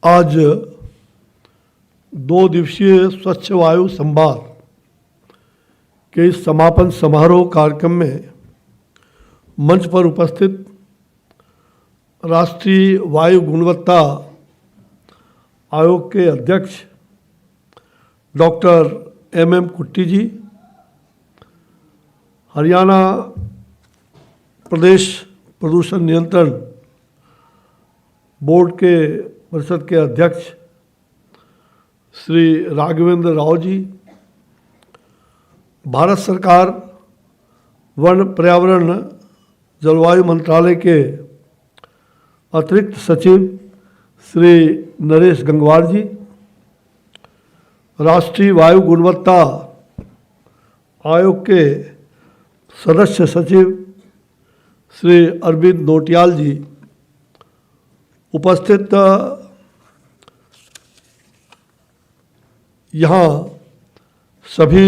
आज 2 दिवसीय स्वच्छ वायु संवाद के इस समापन समारोह कार्यक्रम में मंच पर उपस्थित राष्ट्रीय वायु गुणवत्ता आयोग के अध्यक्ष डॉक्टर MM कुट्टी जी, हरियाणा प्रदेश प्रदूषण नियंत्रण बोर्ड के परिषद के अध्यक्ष श्री राघवेंद्र राव जी, भारत सरकार वन पर्यावरण जलवायु मंत्रालय के अतिरिक्त सचिव श्री नरेश गंगवार जी, राष्ट्रीय वायु गुणवत्ता आयोग के सदस्य सचिव श्री अरविंद नोटियाल जी, उपस्थित यहाँ सभी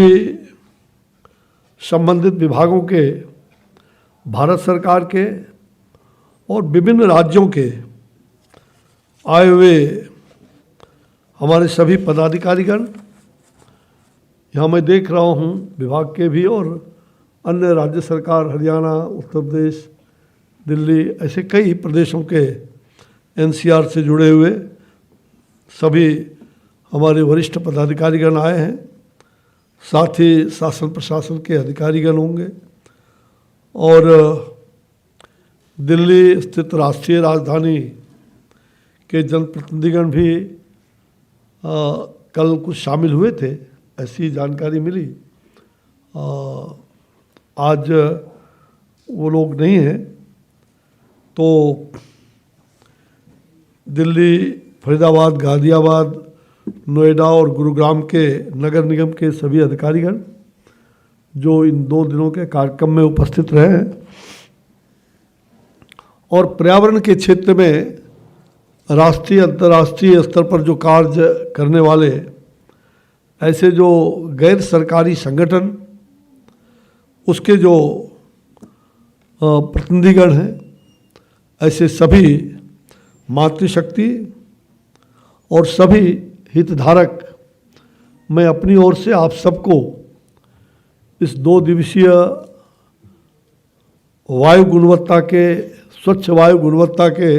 संबंधित विभागों के, भारत सरकार के और विभिन्न राज्यों के आए हुए हमारे सभी पदाधिकारीगण, यहाँ मैं देख रहा हूँ विभाग के भी और अन्य राज्य सरकार, हरियाणा, उत्तर प्रदेश, दिल्ली, ऐसे कई प्रदेशों के NCR से जुड़े हुए सभी हमारे वरिष्ठ पदाधिकारीगण आए हैं। साथ ही शासन प्रशासन के अधिकारीगण होंगे और दिल्ली स्थित राष्ट्रीय राजधानी के जनप्रतिनिधिगण भी कल कुछ शामिल हुए थे, ऐसी जानकारी मिली। आज वो लोग नहीं हैं, तो दिल्ली, फरीदाबाद, गाजियाबाद, नोएडा और गुरुग्राम के नगर निगम के सभी अधिकारीगण जो इन 2 दिनों के कार्यक्रम में उपस्थित रहे हैं और पर्यावरण के क्षेत्र में राष्ट्रीय अंतर्राष्ट्रीय स्तर पर जो कार्य करने वाले ऐसे जो गैर सरकारी संगठन, उसके जो प्रतिनिधिगण हैं, ऐसे सभी मातृशक्ति और सभी हितधारक, मैं अपनी ओर से आप सबको इस 2 दिवसीय वायु गुणवत्ता के, स्वच्छ वायु गुणवत्ता के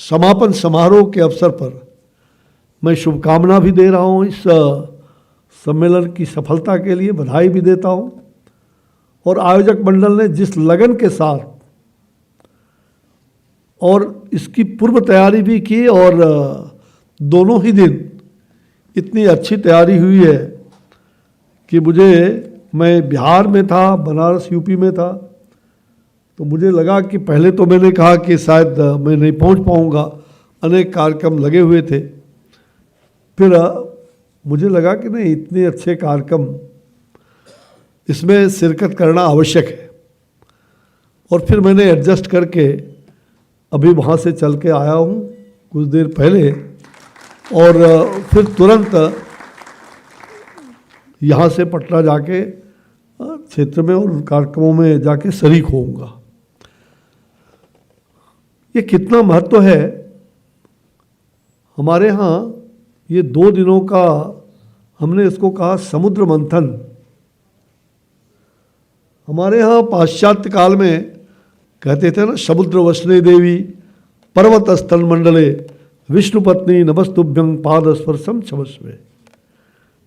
समापन समारोह के अवसर पर मैं शुभकामना भी दे रहा हूँ। इस सम्मेलन की सफलता के लिए बधाई भी देता हूँ और आयोजक मंडल ने जिस लगन के साथ और इसकी पूर्व तैयारी भी की और दोनों ही दिन इतनी अच्छी तैयारी हुई है कि मैं बिहार में था, बनारस यूपी में था, तो मुझे लगा कि पहले तो मैंने कहा कि शायद मैं नहीं पहुंच पाऊंगा, अनेक कार्यक्रम लगे हुए थे। फिर मुझे लगा कि नहीं, इतने अच्छे कार्यक्रम, इसमें शिरकत करना आवश्यक है और फिर मैंने एडजस्ट करके अभी वहाँ से चल के आया हूँ कुछ देर पहले और फिर तुरंत यहाँ से पटना जाके क्षेत्र में और कार्यक्रमों में जाके शरीक होऊंगा। ये कितना महत्व है हमारे यहाँ, ये 2 दिनों का हमने इसको कहा समुद्र मंथन। हमारे यहाँ पाश्चात्य काल में कहते थे ना, समुद्र वसने देवी पर्वत स्थल मंडले विष्णु पत्नी नमस्तुभ्यं पाद स्पर्शम क्षमस्वे,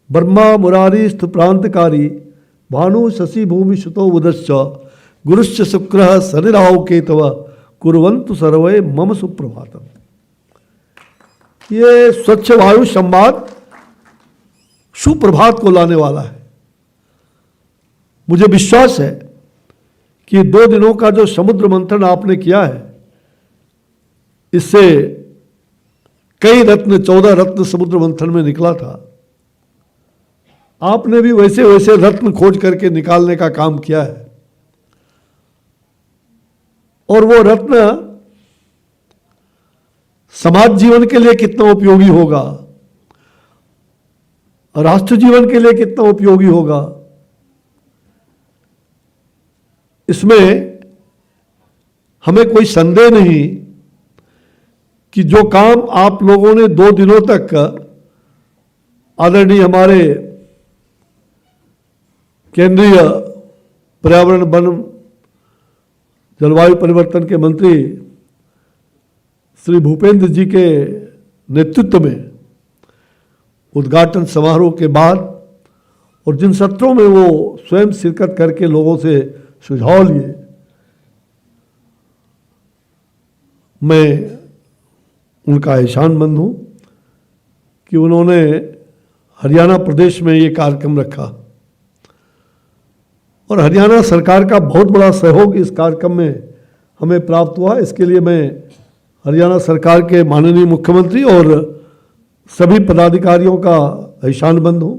ब्रह्मा मुरारी स्तु प्रांतकारी भानु शशि भूमि सुतो उदश्च गुरुश्च शुक्रः शनि राहु केतव कुर्वन्तु सर्वे मम सुप्रभातम। ये स्वच्छ वायु संवाद सुप्रभात को लाने वाला है। मुझे विश्वास है कि 2 दिनों का जो समुद्र मंथन आपने किया है, इससे कई रत्न, 14 रत्न समुद्र मंथन में निकला था। आपने भी वैसे वैसे रत्न खोज करके निकालने का काम किया है और वो रत्न समाज जीवन के लिए कितना उपयोगी होगा, राष्ट्र जीवन के लिए कितना उपयोगी होगा, इसमें हमें कोई संदेह नहीं कि जो काम आप लोगों ने 2 दिनों तक आदरणीय हमारे केंद्रीय पर्यावरण वन जलवायु परिवर्तन के मंत्री श्री भूपेंद्र जी के नेतृत्व में उद्घाटन समारोह के बाद और जिन सत्रों में वो स्वयं शिरकत करके लोगों से सुझाव लिए, मैं उनका एहसानमंद हूँ कि उन्होंने हरियाणा प्रदेश में ये कार्यक्रम रखा और हरियाणा सरकार का बहुत बड़ा सहयोग इस कार्यक्रम में हमें प्राप्त हुआ। इसके लिए मैं हरियाणा सरकार के माननीय मुख्यमंत्री और सभी पदाधिकारियों का एहसानमंद हूँ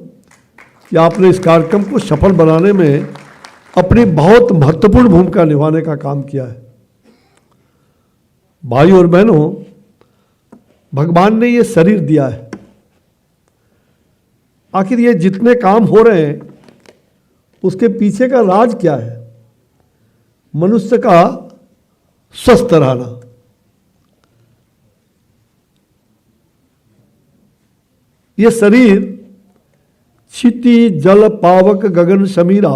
कि आपने इस कार्यक्रम को सफल बनाने में अपनी बहुत महत्वपूर्ण भूमिका निभाने का काम किया है। भाई और बहनों, भगवान ने ये शरीर दिया है, आखिर ये जितने काम हो रहे हैं उसके पीछे का राज क्या है? मनुष्य का स्वस्थ रहना। ये शरीर क्षिति जल पावक गगन समीरा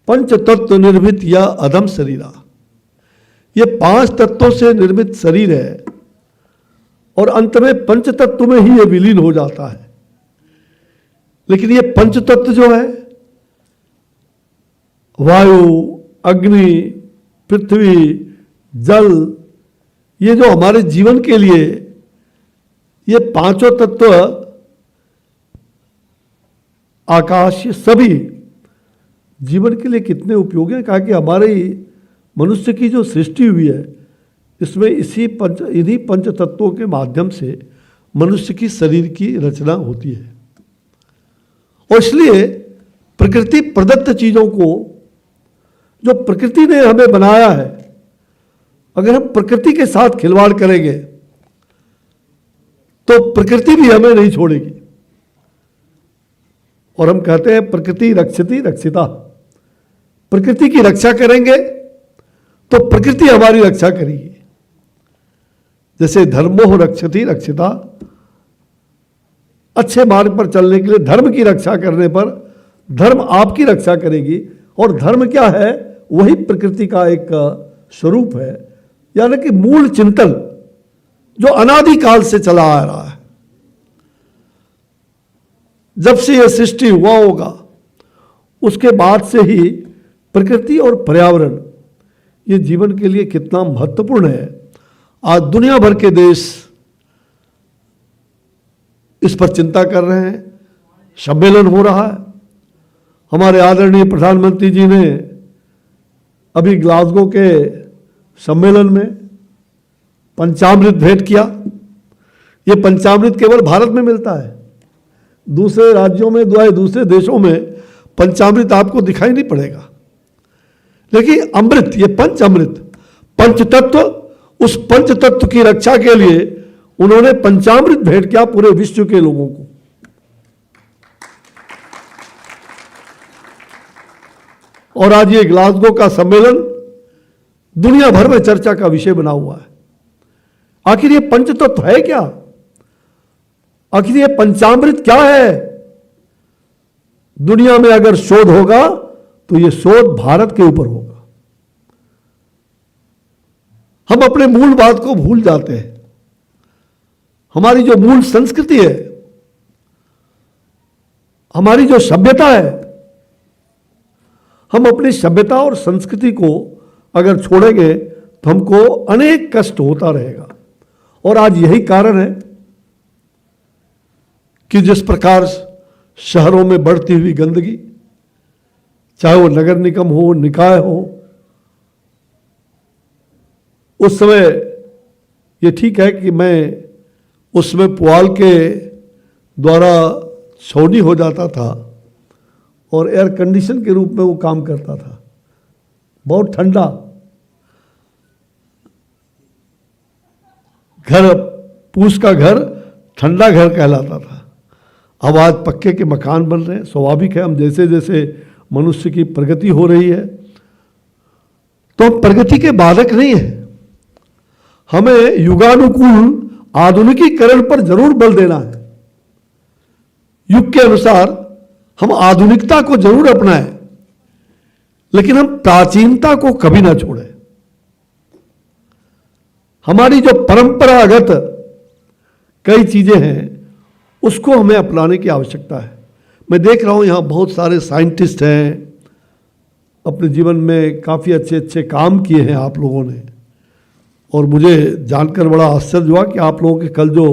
पंच तत्व निर्मित या अधम शरीरा, ये 5 तत्वों से निर्मित शरीर है और अंत में पंच तत्व में ही ये विलीन हो जाता है। लेकिन ये पंच तत्व जो है, वायु, अग्नि, पृथ्वी, जल, ये जो हमारे जीवन के लिए ये 5 तत्व, आकाश, ये सभी जीवन के लिए कितने उपयोगी हैं। कहा कि हमारे मनुष्य की जो सृष्टि हुई है इसमें इन्हीं पंच तत्वों के माध्यम से मनुष्य की शरीर की रचना होती है। और इसलिए प्रकृति प्रदत्त चीजों को, जो प्रकृति ने हमें बनाया है, अगर हम प्रकृति के साथ खिलवाड़ करेंगे तो प्रकृति भी हमें नहीं छोड़ेगी। और हम कहते हैं प्रकृति रक्षति रक्षिता, प्रकृति की रक्षा करेंगे तो प्रकृति हमारी रक्षा करेगी। जैसे धर्मो रक्षति रक्षिता, अच्छे मार्ग पर चलने के लिए धर्म की रक्षा करने पर धर्म आपकी रक्षा करेगी। और धर्म क्या है? वही प्रकृति का एक स्वरूप है, यानी कि मूल चिंतन जो अनादिकाल से चला आ रहा है। जब से यह सृष्टि हुआ होगा उसके बाद से ही प्रकृति और पर्यावरण ये जीवन के लिए कितना महत्वपूर्ण है। आज दुनिया भर के देश इस पर चिंता कर रहे हैं, सम्मेलन हो रहा है। हमारे आदरणीय प्रधानमंत्री जी ने अभी ग्लासगो के सम्मेलन में पंचामृत भेंट किया। ये पंचामृत केवल भारत में मिलता है, दूसरे राज्यों में, दूसरे देशों में पंचामृत आपको दिखाई नहीं पड़ेगा। लेकिन अमृत, ये पंच अमृत, पंच तत्व, उस पंच तत्व की रक्षा के लिए उन्होंने पंचामृत भेंट किया पूरे विश्व के लोगों को। और आज ये ग्लासगो का सम्मेलन दुनिया भर में चर्चा का विषय बना हुआ है। आखिर ये पंच तत्व है क्या? आखिर ये पंचामृत क्या है? दुनिया में अगर शोध होगा तो ये शोध भारत के ऊपर होगा। हम अपने मूल बात को भूल जाते हैं। हमारी जो मूल संस्कृति है, हमारी जो सभ्यता है, हम अपनी सभ्यता और संस्कृति को अगर छोड़ेंगे तो हमको अनेक कष्ट होता रहेगा। और आज यही कारण है कि जिस प्रकार शहरों में बढ़ती हुई गंदगी, चाहे वो नगर निगम हो, निकाय हो, उस समय ये ठीक है कि मैं उसमें पुआल के द्वारा छौनी हो जाता था और एयर कंडीशन के रूप में वो काम करता था। बहुत ठंडा घर, पूस का घर ठंडा घर कहलाता था। अब आज पक्के के मकान बन रहे हैं। स्वाभाविक है, हम जैसे जैसे मनुष्य की प्रगति हो रही है तो हम प्रगति के बाधक नहीं है, हमें युगानुकूल आधुनिकीकरण पर जरूर बल देना है। युग के अनुसार हम आधुनिकता को जरूर अपनाएं, लेकिन हम प्राचीनता को कभी ना छोड़ें। हमारी जो परंपरागत कई चीजें हैं उसको हमें अपनाने की आवश्यकता है। मैं देख रहा हूं यहां बहुत सारे साइंटिस्ट हैं, अपने जीवन में काफ़ी अच्छे अच्छे काम किए हैं आप लोगों ने, और मुझे जानकर बड़ा आश्चर्य हुआ कि आप लोगों के कल जो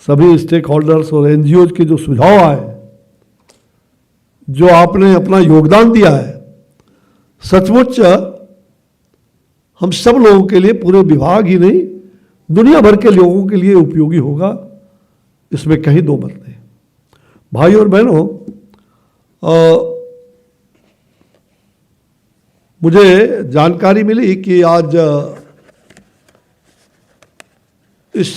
सभी स्टेक होल्डर्स और एनजीओ के जो सुझाव आए, जो आपने अपना योगदान दिया है, सचमुच हम सब लोगों के लिए, पूरे विभाग ही नहीं दुनिया भर के लोगों के लिए उपयोगी होगा, इसमें कहीं दो मत नहीं। भाई और बहनों, मुझे जानकारी मिली कि आज इस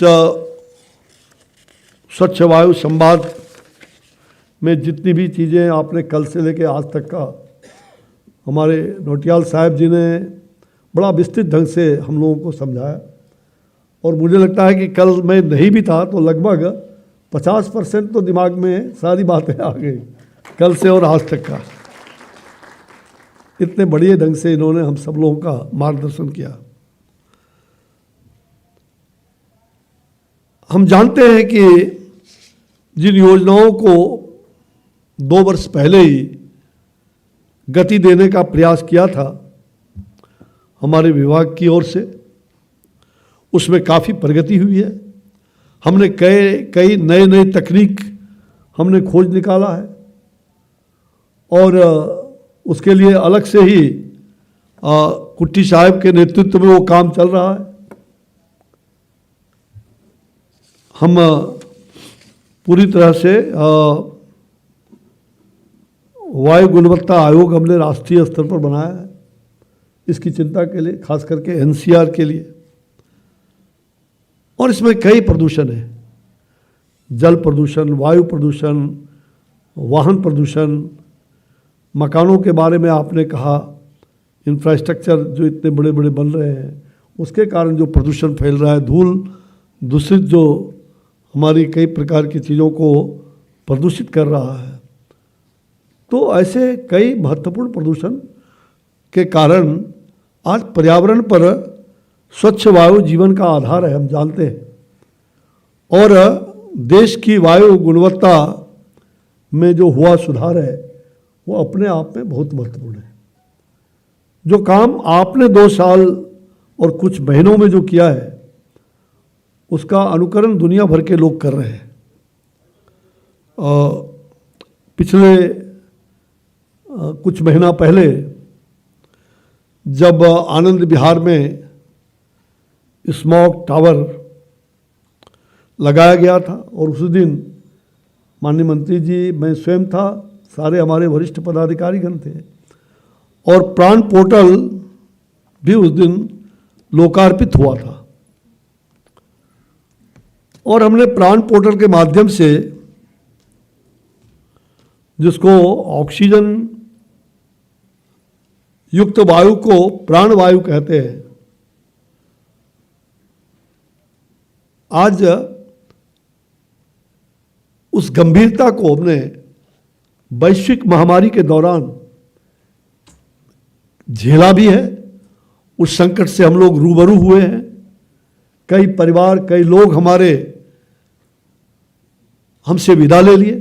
स्वच्छ वायु संवाद में जितनी भी चीज़ें आपने कल से लेकर आज तक का, हमारे नोटियाल साहब जी ने बड़ा विस्तृत ढंग से हम लोगों को समझाया, और मुझे लगता है कि कल मैं नहीं भी था तो लगभग 50% तो दिमाग में सारी बातें आ गई कल से और आज तक का। इतने बढ़िया ढंग से इन्होंने हम सब लोगों का मार्गदर्शन किया। हम जानते हैं कि जिन योजनाओं को 2 वर्ष पहले ही गति देने का प्रयास किया था हमारे विभाग की ओर से, उसमें काफ़ी प्रगति हुई है। हमने कई नए नए तकनीक हमने खोज निकाला है, और उसके लिए अलग से ही कुट्टी साहब के नेतृत्व में वो काम चल रहा है। हम पूरी तरह से वायु गुणवत्ता आयोग हमने राष्ट्रीय स्तर पर बनाया है इसकी चिंता के लिए, खास करके एनसीआर के लिए। और इसमें कई प्रदूषण है, जल प्रदूषण, वायु प्रदूषण, वाहन प्रदूषण, मकानों के बारे में आपने कहा, इंफ्रास्ट्रक्चर जो इतने बड़े बड़े बन रहे हैं उसके कारण जो प्रदूषण फैल रहा है, धूल दूषित जो हमारी कई प्रकार की चीज़ों को प्रदूषित कर रहा है। तो ऐसे कई महत्वपूर्ण प्रदूषण के कारण आज पर्यावरण पर स्वच्छ वायु जीवन का आधार है, हम जानते हैं, और देश की वायु गुणवत्ता में जो हुआ सुधार है वो अपने आप में बहुत महत्वपूर्ण है। जो काम आपने 2 साल और कुछ महीनों में जो किया है उसका अनुकरण दुनिया भर के लोग कर रहे हैं। पिछले कुछ महीना पहले जब आनंद विहार में स्मॉग टावर लगाया गया था, और उस दिन माननीय मंत्री जी, मैं स्वयं था, सारे हमारे वरिष्ठ पदाधिकारीगण थे, और प्राण पोर्टल भी उस दिन लोकार्पित हुआ था। और हमने प्राण पोर्टल के माध्यम से, जिसको ऑक्सीजन युक्त वायु को प्राण वायु कहते हैं, आज उस गंभीरता को हमने वैश्विक महामारी के दौरान झेला भी है। उस संकट से हम लोग रूबरू हुए हैं। कई परिवार, कई लोग हमारे हमसे विदा ले लिए,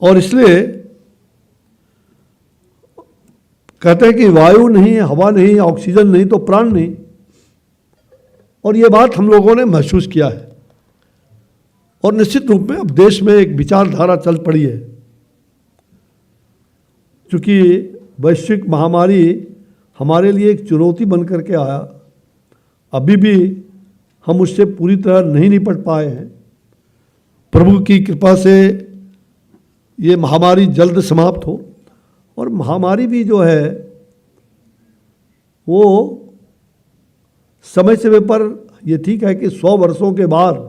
और इसलिए कहते हैं कि वायु नहीं है, हवा नहीं है, ऑक्सीजन नहीं तो प्राण नहीं। और ये बात हम लोगों ने महसूस किया है, और निश्चित रूप में अब देश में एक विचारधारा चल पड़ी है। क्योंकि वैश्विक महामारी हमारे लिए एक चुनौती बन करके आया, अभी भी हम उससे पूरी तरह नहीं निपट पाए हैं। प्रभु की कृपा से ये महामारी जल्द समाप्त हो, और महामारी भी जो है वो समय समय पर, ये ठीक है कि 100 वर्षों के बाद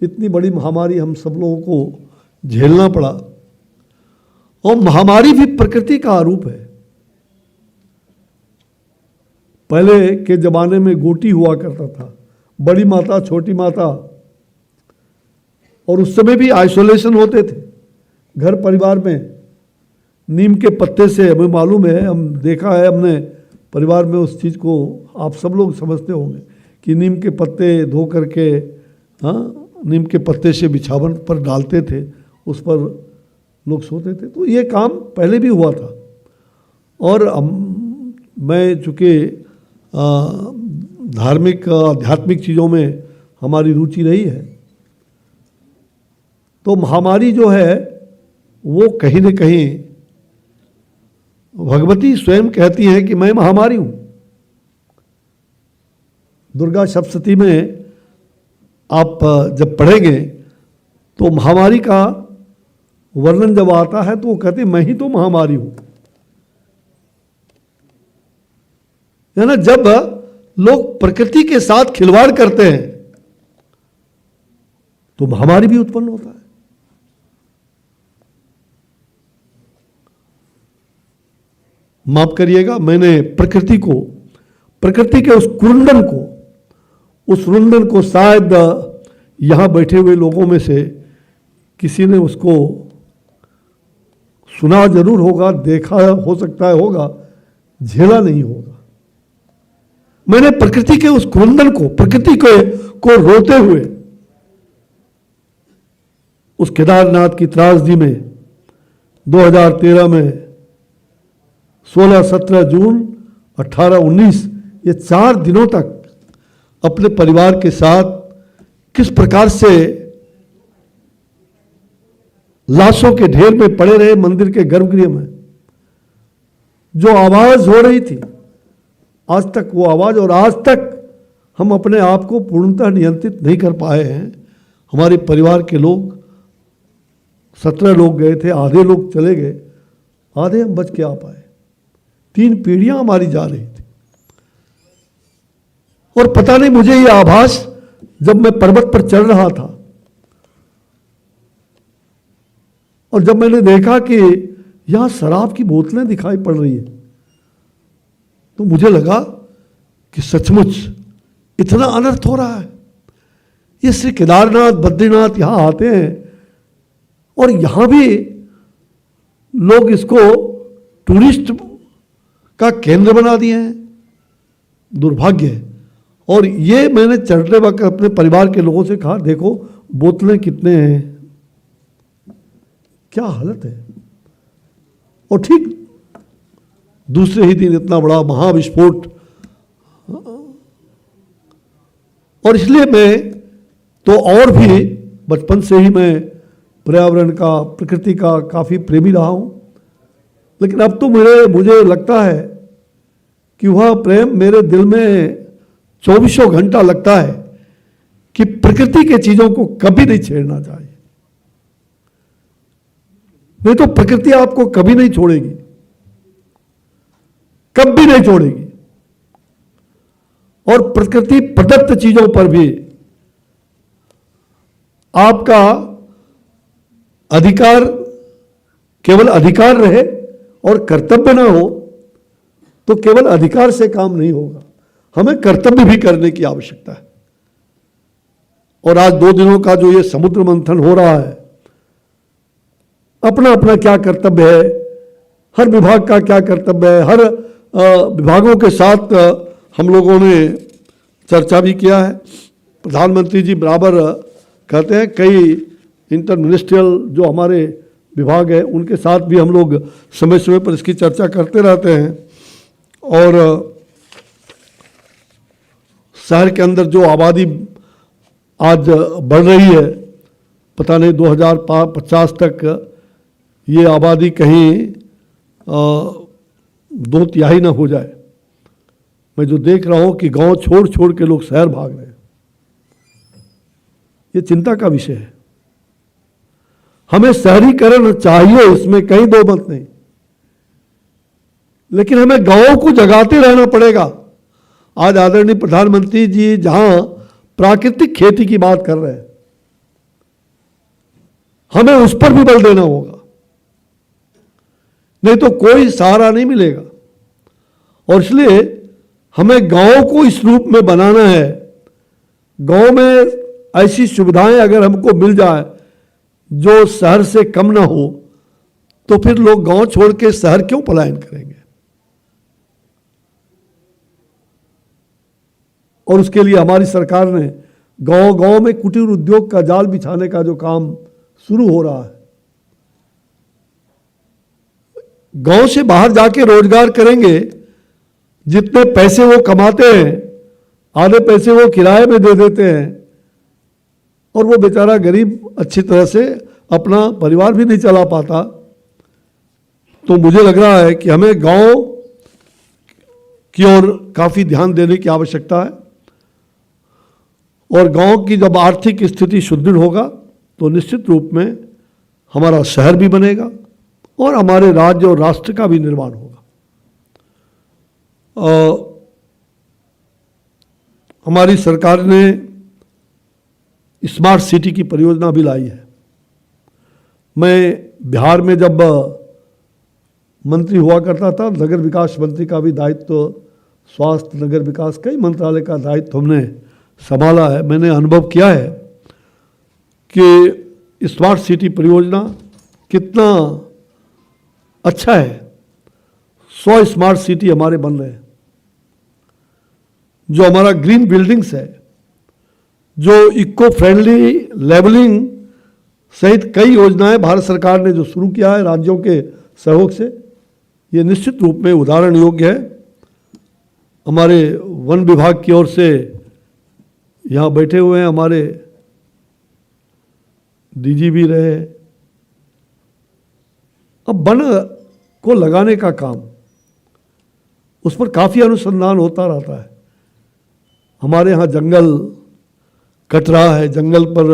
इतनी बड़ी महामारी हम सब लोगों को झेलना पड़ा, और महामारी भी प्रकृति का आरूप है। पहले के ज़माने में गोटी हुआ करता था, बड़ी माता छोटी माता, और उस समय भी आइसोलेशन होते थे घर परिवार में। नीम के पत्ते से, हमें मालूम है, हम देखा है हमने परिवार में उस चीज़ को, आप सब लोग समझते होंगे कि नीम के पत्ते धो करके, हाँ, नीम के पत्ते से बिछावन पर डालते थे, उस पर लोग सोते थे। तो ये काम पहले भी हुआ था। और मैं चूँकि धार्मिक आध्यात्मिक चीज़ों में हमारी रुचि रही है, तो महामारी जो है वो कहीं न कहीं भगवती स्वयं कहती हैं कि मैं महामारी हूँ। दुर्गा सप्तशती में आप जब पढ़ेंगे तो महामारी का वर्णन जब आता है तो वो कहते मैं ही तो महामारी हूँ। है ना, जब लोग प्रकृति के साथ खिलवाड़ करते हैं तो महामारी भी उत्पन्न होता है। माफ करिएगा, मैंने प्रकृति के उस रुंदन को शायद यहां बैठे हुए लोगों में से किसी ने उसको सुना जरूर होगा, देखा हो सकता है होगा, झेला नहीं होगा। मैंने प्रकृति के उस रुंदन प्रकृति को रोते हुए उस केदारनाथ की त्रासदी में 2013 में 16, 17 जून, 18, 19 ये 4 दिनों तक अपने परिवार के साथ किस प्रकार से लाशों के ढेर में पड़े रहे मंदिर के गर्भगृह में। जो आवाज हो रही थी आज तक वो आवाज, और आज तक हम अपने आप को पूर्णतः नियंत्रित नहीं कर पाए हैं। हमारे परिवार के लोग 17 लोग गए थे, आधे लोग चले गए, आधे हम बच के आ पाए। 3 पीढ़ियां हमारी जा रही थी। और पता नहीं मुझे ये आभास जब मैं पर्वत पर चढ़ रहा था और जब मैंने देखा कि यहां शराब की बोतलें दिखाई पड़ रही है, तो मुझे लगा कि सचमुच इतना अनर्थ हो रहा है। ये श्री केदारनाथ बद्रीनाथ यहां आते हैं और यहां भी लोग इसको टूरिस्ट का केंद्र बना दिए हैं। दुर्भाग्य है। और ये मैंने चढ़ते वक्त अपने परिवार के लोगों से कहा, देखो बोतलें कितने हैं, क्या हालत है। और ठीक दूसरे ही दिन इतना बड़ा महाविस्फोट। और इसलिए मैं तो और भी बचपन से ही मैं पर्यावरण का, प्रकृति का काफ़ी प्रेमी रहा हूँ, लेकिन अब तो मुझे लगता है कि वह प्रेम मेरे दिल में 24 घंटा लगता है कि प्रकृति के चीज़ों को कभी नहीं छेड़ना चाहिए। नहीं तो प्रकृति आपको कभी नहीं छोड़ेगी, कभी नहीं छोड़ेगी। और प्रकृति प्रदत्त चीजों पर भी आपका अधिकार, केवल अधिकार रहे और कर्तव्य ना हो तो केवल अधिकार से काम नहीं होगा, हमें कर्तव्य भी करने की आवश्यकता है। और आज 2 दिनों का जो ये समुद्र मंथन हो रहा है, अपना अपना क्या कर्तव्य है, हर विभाग का क्या कर्तव्य है, हर विभागों के साथ हम लोगों ने चर्चा भी किया है। प्रधानमंत्री जी बराबर कहते हैं, कई इंटर मिनिस्ट्रियल जो हमारे विभाग है उनके साथ भी हम लोग समय समय पर इसकी चर्चा करते रहते हैं। और शहर के अंदर जो आबादी आज बढ़ रही है, पता नहीं 2050 तक ये आबादी कहीं 2/3 ना हो जाए। मैं जो देख रहा हूं कि गांव छोड़ छोड़ के लोग शहर भाग रहे हैं, ये चिंता का विषय है। हमें शहरीकरण चाहिए, इसमें कहीं दो मत नहीं, लेकिन हमें गांवों को जगाते रहना पड़ेगा। आज आदरणीय प्रधानमंत्री जी जहां प्राकृतिक खेती की बात कर रहे हैं, हमें उस पर भी बल देना होगा, नहीं तो कोई सहारा नहीं मिलेगा। और इसलिए हमें गांव को इस रूप में बनाना है, गांव में ऐसी सुविधाएं अगर हमको मिल जाए जो शहर से कम ना हो, तो फिर लोग गांव छोड़ के शहर क्यों पलायन करेंगे। और उसके लिए हमारी सरकार ने गांव गांव में कुटीर उद्योग का जाल बिछाने का जो काम शुरू हो रहा है, गांव से बाहर जाके रोजगार करेंगे, जितने पैसे वो कमाते हैं आधे पैसे वो किराए में दे देते हैं, और वो बेचारा गरीब अच्छी तरह से अपना परिवार भी नहीं चला पाता। तो मुझे लग रहा है कि हमें गांव की ओर काफ़ी ध्यान देने की आवश्यकता है, और गांव की जब आर्थिक स्थिति सुदृढ़ होगा तो निश्चित रूप में हमारा शहर भी बनेगा और हमारे राज्य और राष्ट्र का भी निर्माण होगा। हमारी सरकार ने स्मार्ट सिटी की परियोजना भी लाई है। मैं बिहार में जब मंत्री हुआ करता था, नगर विकास मंत्री का भी दायित्व, स्वास्थ्य, नगर विकास, कई मंत्रालय का दायित्व हमने संभाला है। मैंने अनुभव किया है कि स्मार्ट सिटी परियोजना कितना अच्छा है। 100 स्मार्ट सिटी हमारे बन रहे हैं। जो हमारा ग्रीन बिल्डिंग्स है, जो इको फ्रेंडली लेवलिंग सहित कई योजनाएं भारत सरकार ने जो शुरू किया है राज्यों के सहयोग से, ये निश्चित रूप में उदाहरण योग्य है। हमारे वन विभाग की ओर से यहाँ बैठे हुए हैं हमारे डीजी भी रहे। अब वन को लगाने का काम, उस पर काफ़ी अनुसंधान होता रहता है। हमारे यहाँ जंगल कट रहा है, जंगल पर,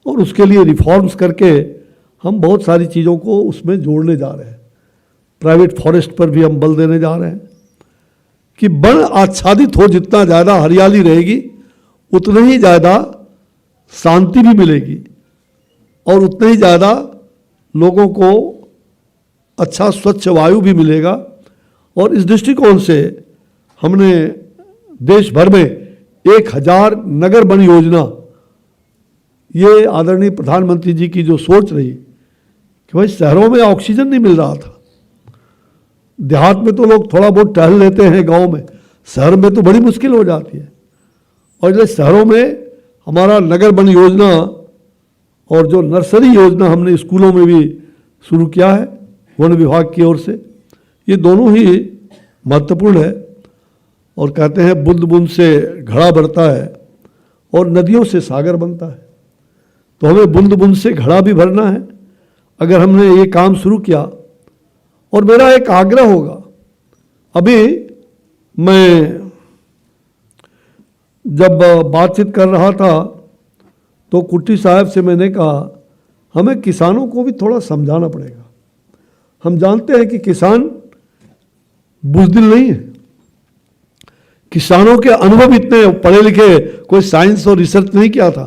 और उसके लिए रिफॉर्म्स करके हम बहुत सारी चीज़ों को उसमें जोड़ने जा रहे हैं। प्राइवेट फॉरेस्ट पर भी हम बल देने जा रहे हैं कि वन आच्छादित हो, जितना ज़्यादा हरियाली रहेगी उतनी ही ज़्यादा शांति भी मिलेगी और उतने ही ज़्यादा लोगों को अच्छा स्वच्छ वायु भी मिलेगा। और इस दृष्टिकोण से हमने देश भर में 1000 नगर वन योजना, ये आदरणीय प्रधानमंत्री जी की जो सोच रही कि भाई शहरों में ऑक्सीजन नहीं मिल रहा था, देहात में तो लोग थोड़ा बहुत टहल लेते हैं, गांव में, शहर में तो बड़ी मुश्किल हो जाती है। और इसलिए शहरों में हमारा नगर वन योजना और जो नर्सरी योजना हमने स्कूलों में भी शुरू किया है वन विभाग की ओर से, ये दोनों ही महत्वपूर्ण है। और कहते हैं बूंद बूंद से घड़ा बढ़ता है और नदियों से सागर बनता है। तो हमें बूंद बूंद से घड़ा भी भरना है अगर हमने ये काम शुरू किया। और मेरा एक आग्रह होगा, अभी मैं जब बातचीत कर रहा था तो कुट्टी साहब से मैंने कहा हमें किसानों को भी थोड़ा समझाना पड़ेगा। हम जानते हैं कि किसान बुज़दिल नहीं है, किसानों के अनुभव इतने, पढ़े लिखे, कोई साइंस और रिसर्च नहीं किया था,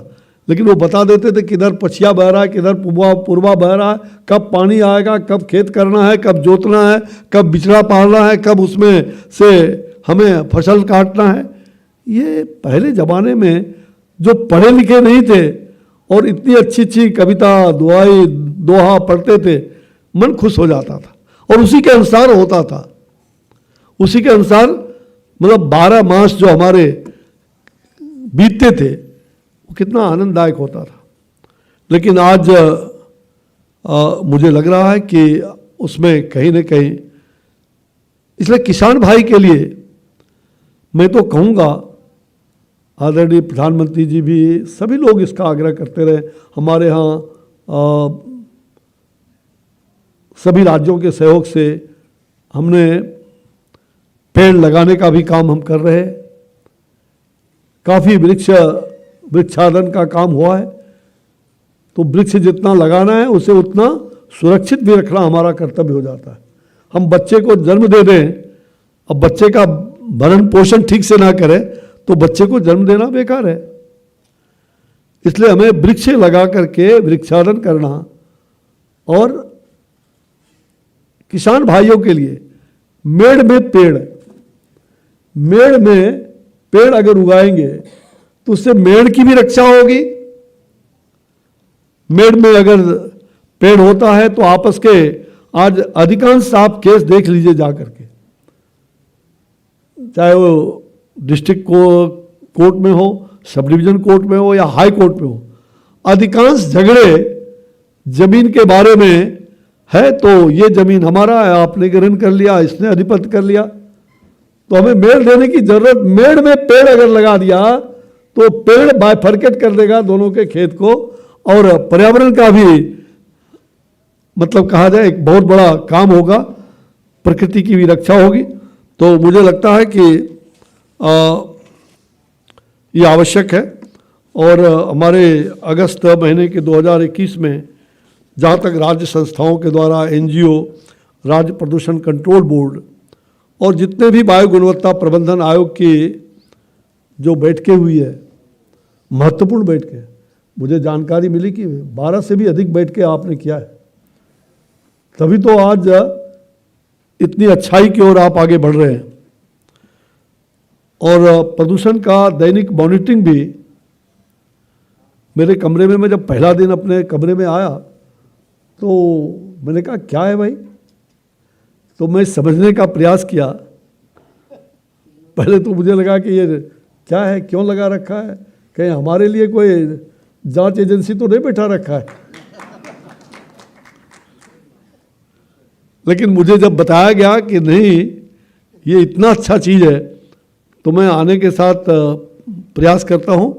लेकिन वो बता देते थे किधर पछिया बह रहा है, किधर पूर्वा बह रहा है, कब पानी आएगा, कब खेत करना है, कब जोतना है, कब बिचड़ा पालना है, कब उसमें से हमें फसल काटना है। ये पहले ज़माने में जो पढ़े लिखे नहीं थे और इतनी अच्छी अच्छी कविता, दुआई, दोहा पढ़ते थे, मन खुश हो जाता था और उसी के अनुसार होता था। उसी के अनुसार मतलब 12 मास जो हमारे बीतते थे वो कितना आनंददायक होता था। लेकिन आज मुझे लग रहा है कि उसमें कहीं न कहीं, इसलिए किसान भाई के लिए मैं तो कहूँगा, आदरणीय प्रधानमंत्री जी भी, सभी लोग इसका आग्रह करते रहे। हमारे यहाँ सभी राज्यों के सहयोग से हमने पेड़ लगाने का भी काम हम कर रहे हैं। काफ़ी वृक्षारोपण का काम हुआ है। तो वृक्ष जितना लगाना है उसे उतना सुरक्षित भी रखना हमारा कर्तव्य हो जाता है। हम बच्चे को जन्म दे दें, अब बच्चे का भरण पोषण ठीक से ना करें तो बच्चे को जन्म देना बेकार है। इसलिए हमें वृक्ष लगा करके वृक्षारोपण करना, और किसान भाइयों के लिए मेड़ में पेड़, मेड़ में पेड़ अगर उगाएंगे तो उससे मेड़ की भी रक्षा होगी। मेड़ में अगर पेड़ होता है तो आपस के आज अधिकांश आप केस देख लीजिए जा करके, चाहे वो डिस्ट्रिक्ट कोर्ट में हो, सब डिवीजन कोर्ट में हो या हाई कोर्ट में हो, अधिकांश झगड़े जमीन के बारे में है। तो ये जमीन हमारा है, आपने ग्रहण कर लिया, इसने अधिपत्य कर लिया, तो हमें मेड़ देने की जरूरत। मेड़ में पेड़ अगर लगा दिया तो पेड़ बाइफरकेट कर देगा दोनों के खेत को, और पर्यावरण का भी मतलब कहा जाए एक बहुत बड़ा काम होगा, प्रकृति की भी रक्षा होगी। तो मुझे लगता है कि ये आवश्यक है। और हमारे अगस्त महीने के 2021 में जहाँ तक राज्य संस्थाओं के द्वारा एनजीओ, राज्य प्रदूषण कंट्रोल बोर्ड और जितने भी वायु गुणवत्ता प्रबंधन आयोग की जो बैठकें हुई है, महत्वपूर्ण बैठकें, मुझे जानकारी मिली कि 12 से भी अधिक बैठकें आपने किया है, तभी तो आज इतनी अच्छाई की ओर आप आगे बढ़ रहे हैं। और प्रदूषण का दैनिक मॉनिटरिंग भी मेरे कमरे में, मैं जब पहला दिन अपने कमरे में आया तो मैंने कहा क्या है भाई, तो मैं समझने का प्रयास किया। पहले तो मुझे लगा कि ये क्या है, क्यों लगा रखा है, कहीं हमारे लिए कोई जांच एजेंसी तो नहीं बैठा रखा है। लेकिन मुझे जब बताया गया कि नहीं ये इतना अच्छा चीज़ है, तो मैं आने के साथ प्रयास करता हूँ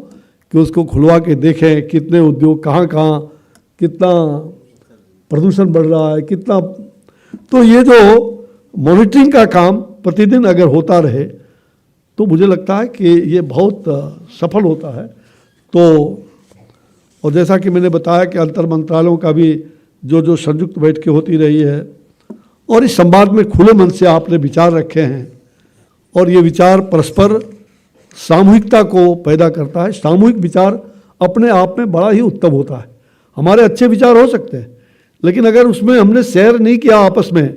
कि उसको खुलवा के देखें कितने उद्योग कहाँ कहाँ कितना प्रदूषण बढ़ रहा है, कितना। तो ये जो मॉनिटरिंग का काम प्रतिदिन अगर होता रहे तो मुझे लगता है कि ये बहुत सफल होता है। तो और जैसा कि मैंने बताया कि अंतर मंत्रालयों का भी जो संयुक्त बैठकें होती रही है, और इस संवाद में खुले मन से आपने विचार रखे हैं, और ये विचार परस्पर सामूहिकता को पैदा करता है। सामूहिक विचार अपने आप में बड़ा ही उत्तम होता है। हमारे अच्छे विचार हो सकते हैं, लेकिन अगर उसमें हमने शेयर नहीं किया आपस में,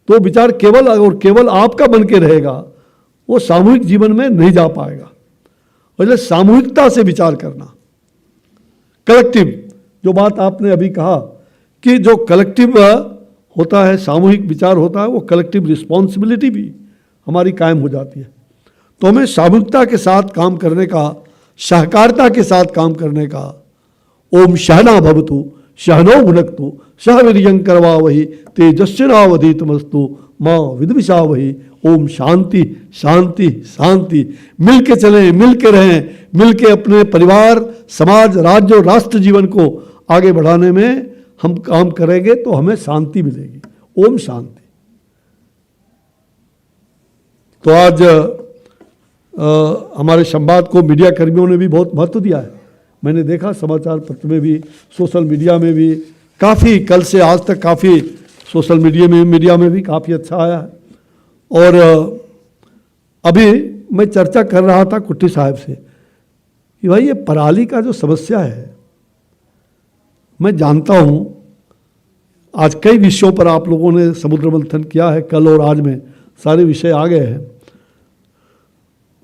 तो विचार केवल और केवल आपका बन के रहेगा, वो सामूहिक जीवन में नहीं जा पाएगा। और इसलिए सामूहिकता से विचार करना, कलेक्टिव, जो बात आपने अभी कहा कि जो कलेक्टिव होता है, सामूहिक विचार होता है, वो कलेक्टिव रिस्पॉन्सिबिलिटी भी हमारी कायम हो जाती है। तो हमें सामूहिकता के साथ काम करने का, सहकारिता के साथ काम करने का। ओम सहना भवतु सहनौ भुनक्तु सह वीर्यं करवावहि तेजस्विनावधीतमस्तु मां विद्विषावहि। ओम शांति शांति शांति। मिल के चलें, मिल के रहें, मिल के अपने परिवार, समाज, राज्य और राष्ट्र जीवन को आगे बढ़ाने में हम काम करेंगे तो हमें शांति मिलेगी। ओम शांति। तो आज हमारे संवाद को मीडिया कर्मियों ने भी बहुत महत्व दिया है। मैंने देखा समाचार पत्र में भी, सोशल मीडिया में भी काफ़ी, कल से आज तक काफ़ी सोशल मीडिया में भी काफ़ी अच्छा आया है। और अभी मैं चर्चा कर रहा था कुट्टी साहब से कि भाई ये पराली का जो समस्या है, मैं जानता हूँ आज कई विषयों पर आप लोगों ने समुद्र मंथन किया है, कल और आज में सारे विषय आ गए हैं,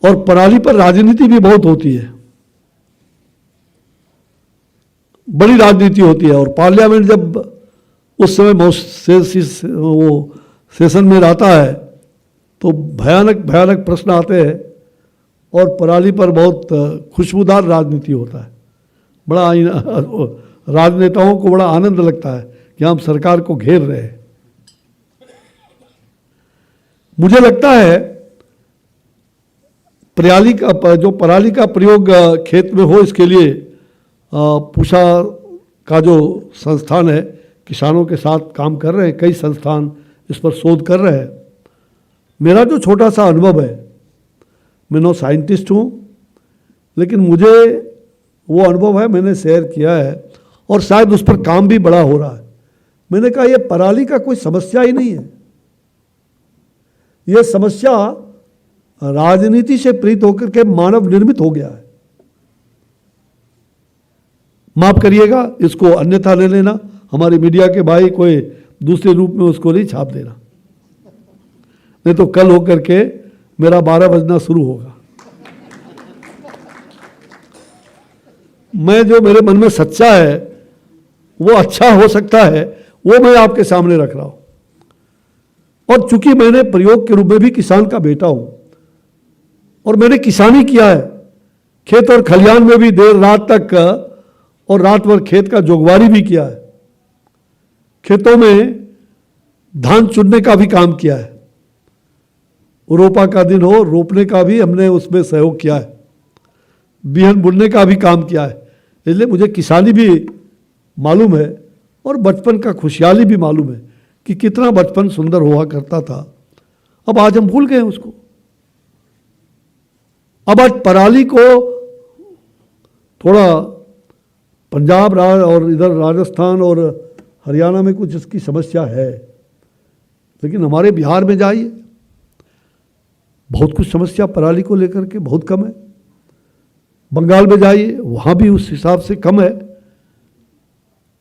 और पराली पर राजनीति भी बहुत होती है, बड़ी राजनीति होती है। और पार्लियामेंट जब उस समय वो सेशन में रहता है तो भयानक भयानक प्रश्न आते हैं, और पराली पर बहुत खुशबूदार राजनीति होता है। बड़ा राजनेताओं को बड़ा आनंद लगता है कि हम सरकार को घेर रहे हैं। मुझे लगता है पराली का प्रयोग खेत में हो, इसके लिए पूषा का जो संस्थान है किसानों के साथ काम कर रहे हैं, कई संस्थान इस पर शोध कर रहे हैं। मेरा जो छोटा सा अनुभव है, मैं नो साइंटिस्ट हूँ, लेकिन मुझे वो अनुभव है, मैंने शेयर किया है, और शायद उस पर काम भी बड़ा हो रहा है। मैंने कहा ये पराली का कोई समस्या ही नहीं है, ये समस्या राजनीति से प्रेरित होकर के मानव निर्मित हो गया है। माफ करिएगा, इसको अन्यथा ले लेना, हमारे मीडिया के भाई कोई दूसरे रूप में उसको नहीं छाप देना, नहीं तो कल होकर के मेरा 12 बजना शुरू होगा। मैं जो मेरे मन में सच्चा है वो अच्छा हो सकता है, वो मैं आपके सामने रख रहा हूं। और चूंकि मैंने प्रयोग के रूप में भी किसान का बेटा हूं और मैंने किसानी किया है, खेत और खलिहान में भी देर रात तक और रात भर खेत का जोगवारी भी किया है, खेतों में धान चुनने का भी काम किया है, रोपा का दिन हो रोपने का भी हमने उसमें सहयोग किया है, बिहन बुनने का भी काम किया है। इसलिए मुझे किसानी भी मालूम है और बचपन का खुशहाली भी मालूम है कि कितना बचपन सुंदर हुआ करता था। अब आज हम भूल गए उसको। अब आज पराली को थोड़ा पंजाब और इधर राजस्थान और हरियाणा में कुछ इसकी समस्या है, लेकिन हमारे बिहार में जाइए बहुत कुछ समस्या पराली को लेकर के बहुत कम है। बंगाल में जाइए वहाँ भी उस हिसाब से कम है।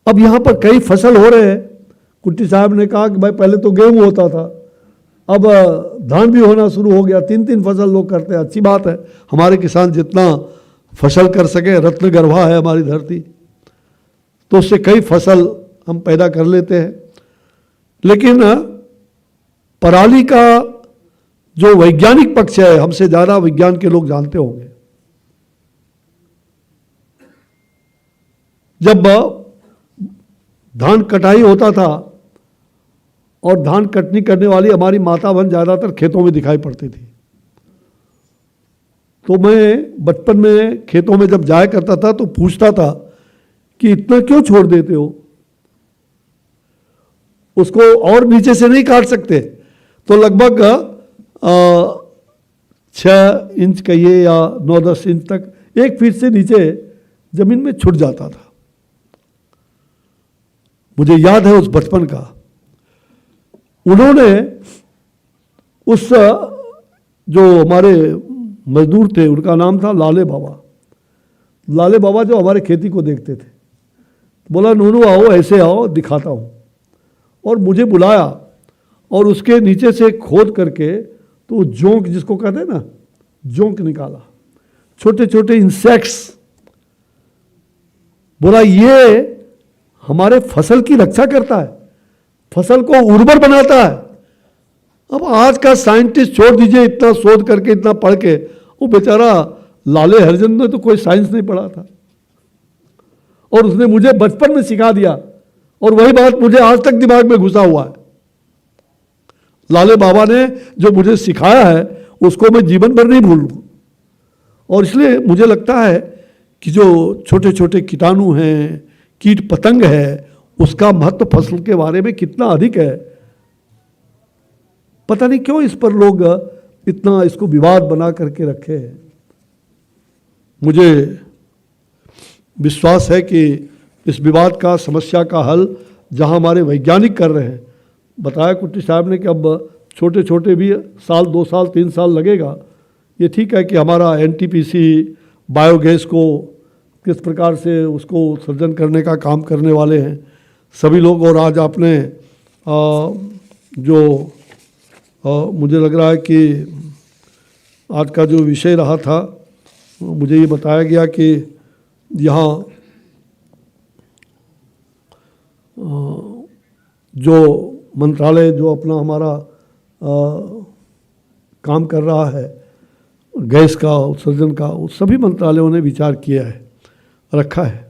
अब यहाँ पर कई फसल हो रहे हैं। कुट्टी साहब ने कहा कि भाई पहले तो गेहूँ होता था, अब धान भी होना शुरू हो गया, 3-3 फसल लोग करते हैं। अच्छी बात है, हमारे किसान जितना फसल कर सके, रत्न गर्भा है हमारी धरती, तो उससे कई फसल हम पैदा कर लेते हैं। लेकिन पराली का जो वैज्ञानिक पक्ष है, हमसे ज़्यादा विज्ञान के लोग जानते होंगे। जब धान कटाई होता था और धान कटनी करने वाली हमारी माता बहन ज़्यादातर खेतों में दिखाई पड़ती थी, तो मैं बचपन में खेतों में जब जाया करता था तो पूछता था कि इतना क्यों छोड़ देते हो, उसको और नीचे से नहीं काट सकते? तो लगभग 6 इंच कहिए या 9-10 इंच तक 1 फीट से नीचे जमीन में छुट जाता था। मुझे याद है उस बचपन का। उन्होंने उस जो हमारे मजदूर थे उनका नाम था लाले बाबा। लाले बाबा जो हमारे खेती को देखते थे, बोला नूनू आओ, ऐसे आओ, दिखाता हूँ। और मुझे बुलाया और उसके नीचे से खोद करके तो जोंक, जिसको कहते हैं ना, जोंक निकाला, छोटे छोटे इंसेक्ट्स। बोला ये हमारे फसल की रक्षा करता है, फसल को उर्वर बनाता है। अब आज का साइंटिस्ट छोड़ दीजिए, इतना शोध करके इतना पढ़ के, वो बेचारा लाले हरिजन ने तो कोई साइंस नहीं पढ़ा था और उसने मुझे बचपन में सिखा दिया और वही बात मुझे आज तक दिमाग में घुसा हुआ है। लाले बाबा ने जो मुझे सिखाया है उसको मैं जीवन भर नहीं भूलूं। और इसलिए मुझे लगता है कि जो छोटे छोटे कीटाणु हैं, कीट पतंग है, उसका महत्व फसल के बारे में कितना अधिक है। पता नहीं क्यों इस पर लोग इतना इसको विवाद बना करके रखे हैं। मुझे विश्वास है कि इस विवाद का, समस्या का हल जहां हमारे वैज्ञानिक कर रहे हैं, बताया कुट्टी साहब ने कि अब छोटे छोटे भी 1 साल 2 साल 3 साल लगेगा। ये ठीक है कि हमारा NTPC बायोगैस को किस प्रकार से उसको सर्जन करने का काम करने वाले हैं सभी लोग। और आज आपने मुझे लग रहा है कि आज का जो विषय रहा था, मुझे ये बताया गया कि यहाँ जो मंत्रालय जो अपना हमारा काम कर रहा है गैस का उत्सर्जन का, उस सभी मंत्रालयों ने विचार किया है, रखा है।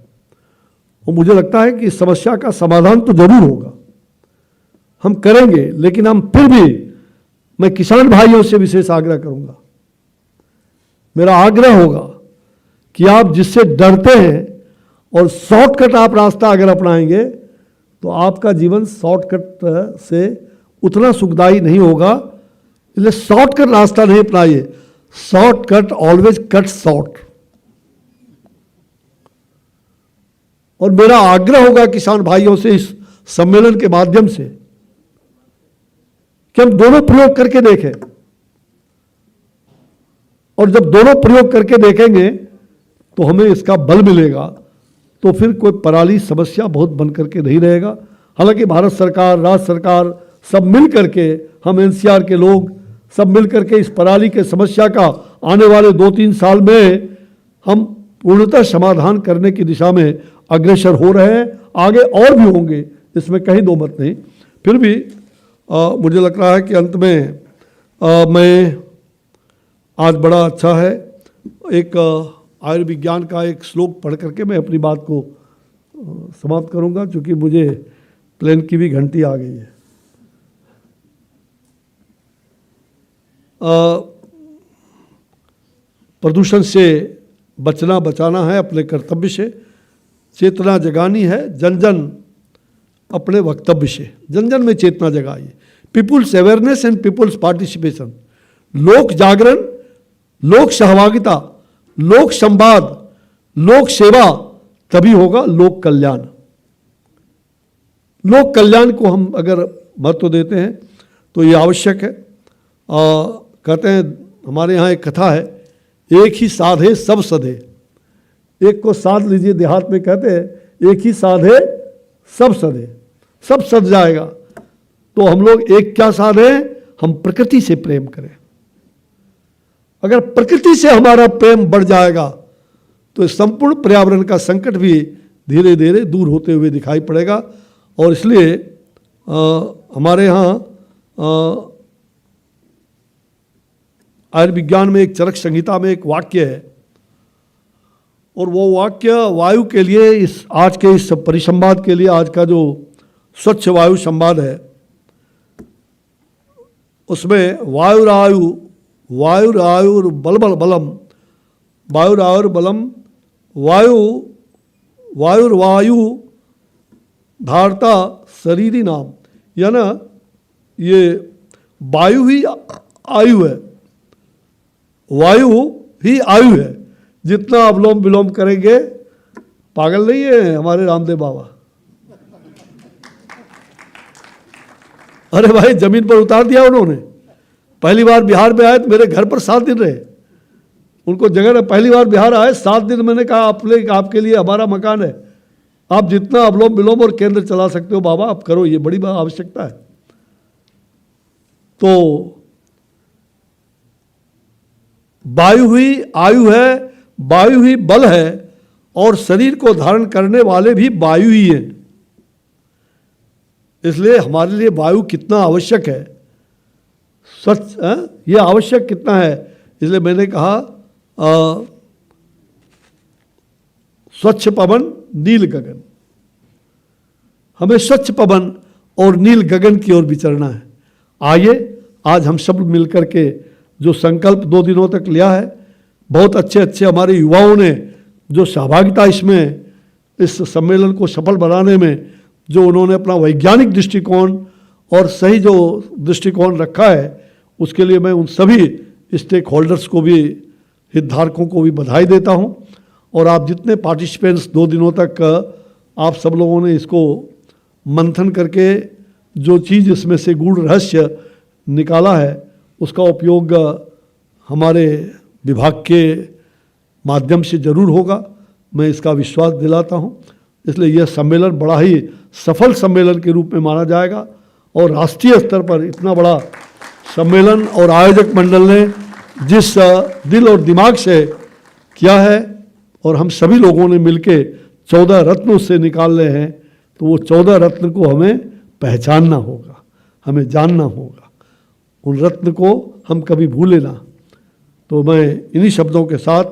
और मुझे लगता है कि इस समस्या का समाधान तो जरूर होगा, हम करेंगे। लेकिन हम फिर भी, मैं किसान भाइयों से विशेष आग्रह करूंगा, मेरा आग्रह होगा कि आप जिससे डरते हैं और शॉर्टकट आप रास्ता अगर अपनाएंगे तो आपका जीवन शॉर्टकट से उतना सुखदायी नहीं होगा। इसलिए शॉर्टकट रास्ता नहीं अपनाइए, शॉर्टकट ऑलवेज कट शॉर्ट। और मेरा आग्रह होगा किसान भाइयों से इस सम्मेलन के माध्यम से कि हम दोनों प्रयोग करके देखें। और जब दोनों प्रयोग करके देखेंगे तो हमें इसका बल मिलेगा, तो फिर कोई पराली समस्या बहुत बन करके नहीं रहेगा। हालांकि भारत सरकार, राज्य सरकार सब मिल करके, हम NCR के लोग सब मिलकर के इस पराली के समस्या का आने वाले 2-3 साल में हम पूर्णतः समाधान करने की दिशा में अग्रसर हो रहे हैं। आगे और भी होंगे, इसमें कहीं दो मत नहीं। फिर भी मुझे लग रहा है कि अंत में मैं आज बड़ा अच्छा है, एक आयुर्विज्ञान का एक श्लोक पढ़ करके मैं अपनी बात को समाप्त करूंगा, क्योंकि मुझे प्लेन की भी घंटी आ गई है। प्रदूषण से बचना बचाना है, अपने कर्तव्य से चेतना जगानी है, जन जन अपने वक्तव्य से जन जन में चेतना जगाइए। People's awareness and people's participation, लोक जागरण, लोक सहभागिता, लोक संवाद, लोक सेवा, तभी होगा लोक कल्याण। लोक कल्याण को हम अगर महत्व देते हैं तो ये आवश्यक है। कहते हैं, हमारे यहाँ एक कथा है, एक ही साधे सब सधे। एक को साध लीजिए, देहात में कहते हैं एक ही साधे सब सधे, सब सध जाएगा। तो हम लोग एक क्या साधे, हम प्रकृति से प्रेम करें। अगर प्रकृति से हमारा प्रेम बढ़ जाएगा तो संपूर्ण पर्यावरण का संकट भी धीरे धीरे दूर होते हुए दिखाई पड़ेगा। और इसलिए हमारे यहाँ आयुर्विज्ञान में एक चरक संहिता में एक वाक्य है, और वो वाक्य वायु के लिए, इस आज के इस परिसंवाद के लिए, आज का जो स्वच्छ वायु संवाद है, उसमें वायुरायु वायुरायुर बलबल बलम, वायुरायुर बलम, वायु वायुर्वायु धारता शरीरी नाम, या ना ये वायु ही आयु है, वायु ही आयु है। जितना अवलोम विलोम करेंगे, पागल नहीं है हमारे रामदेव बाबा। अरे भाई, जमीन पर उतार दिया उन्होंने। पहली बार बिहार में आए तो मेरे घर पर 7 दिन रहे। उनको जगह, पहली बार बिहार आए 7 दिन, मैंने कहा आपके लिए हमारा मकान है, आप जितना अवलोम विलोम और केंद्र चला सकते हो बाबा आप करो, ये बड़ी आवश्यकता है। तो वायु ही आयु है, वायु ही बल है, और शरीर को धारण करने वाले भी वायु ही है। इसलिए हमारे लिए वायु कितना आवश्यक है, सच ये आवश्यक कितना है। इसलिए मैंने कहा स्वच्छ पवन नील गगन, हमें स्वच्छ पवन और नील गगन की ओर विचरना है। आइए आज हम सब मिलकर के जो संकल्प 2 दिनों तक लिया है, बहुत अच्छे हमारे युवाओं ने जो सहभागिता इसमें, इस सम्मेलन को सफल बनाने में जो उन्होंने अपना वैज्ञानिक दृष्टिकोण और सही जो दृष्टिकोण रखा है, उसके लिए मैं उन सभी स्टेक होल्डर्स को भी, हितधारकों को भी बधाई देता हूं। और आप जितने पार्टिसिपेंट्स 2 दिनों तक आप सब लोगों ने इसको मंथन करके जो चीज़ इसमें से गूढ़ रहस्य निकाला है, उसका उपयोग हमारे विभाग के माध्यम से जरूर होगा, मैं इसका विश्वास दिलाता हूं। इसलिए यह सम्मेलन बड़ा ही सफल सम्मेलन के रूप में माना जाएगा। और राष्ट्रीय स्तर पर इतना बड़ा सम्मेलन और आयोजक मंडल ने जिस दिल और दिमाग से किया है, और हम सभी लोगों ने मिलके 14 रत्न उससे निकाल रहे हैं, तो वो 14 रत्न को हमें पहचानना होगा, हमें जानना होगा, उन रत्न को हम कभी भूले ना। तो मैं इन्हीं शब्दों के साथ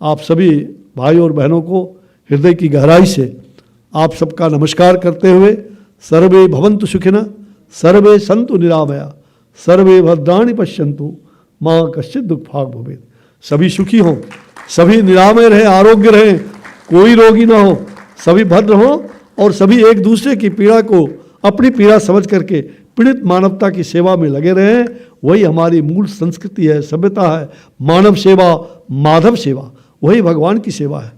आप सभी भाई और बहनों को हृदय की गहराई से आप सबका नमस्कार करते हुए, सर्वे भवन्तु सुखिनः, सर्वे सन्तु निरामया, सर्वे भद्राणि पश्यन्तु, माँ कश्चित् दुःखभाग् भवेत्। सभी सुखी हों, सभी निरामय रहें, आरोग्य रहें, कोई रोगी ना हो, सभी भद्र हों, और सभी एक दूसरे की पीड़ा को अपनी पीड़ा समझ करके पीड़ित मानवता की सेवा में लगे रहें। वही हमारी मूल संस्कृति है, सभ्यता है। मानव सेवा, माधव सेवा, वही भगवान की सेवा है।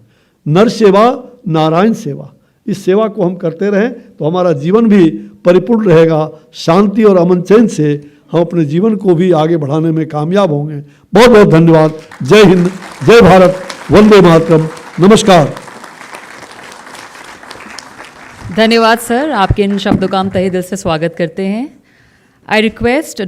नर सेवा, नारायण सेवा, इस सेवा को हम करते रहें तो हमारा जीवन भी परिपूर्ण रहेगा। शांति और अमन चैन से हम अपने जीवन को भी आगे बढ़ाने में कामयाब होंगे। बहुत बहुत धन्यवाद। जय हिंद, जय भारत, वंदे मातरम, नमस्कार। धन्यवाद सर, आपके इन शब्दों का हम तहे दिल से स्वागत करते हैं। I request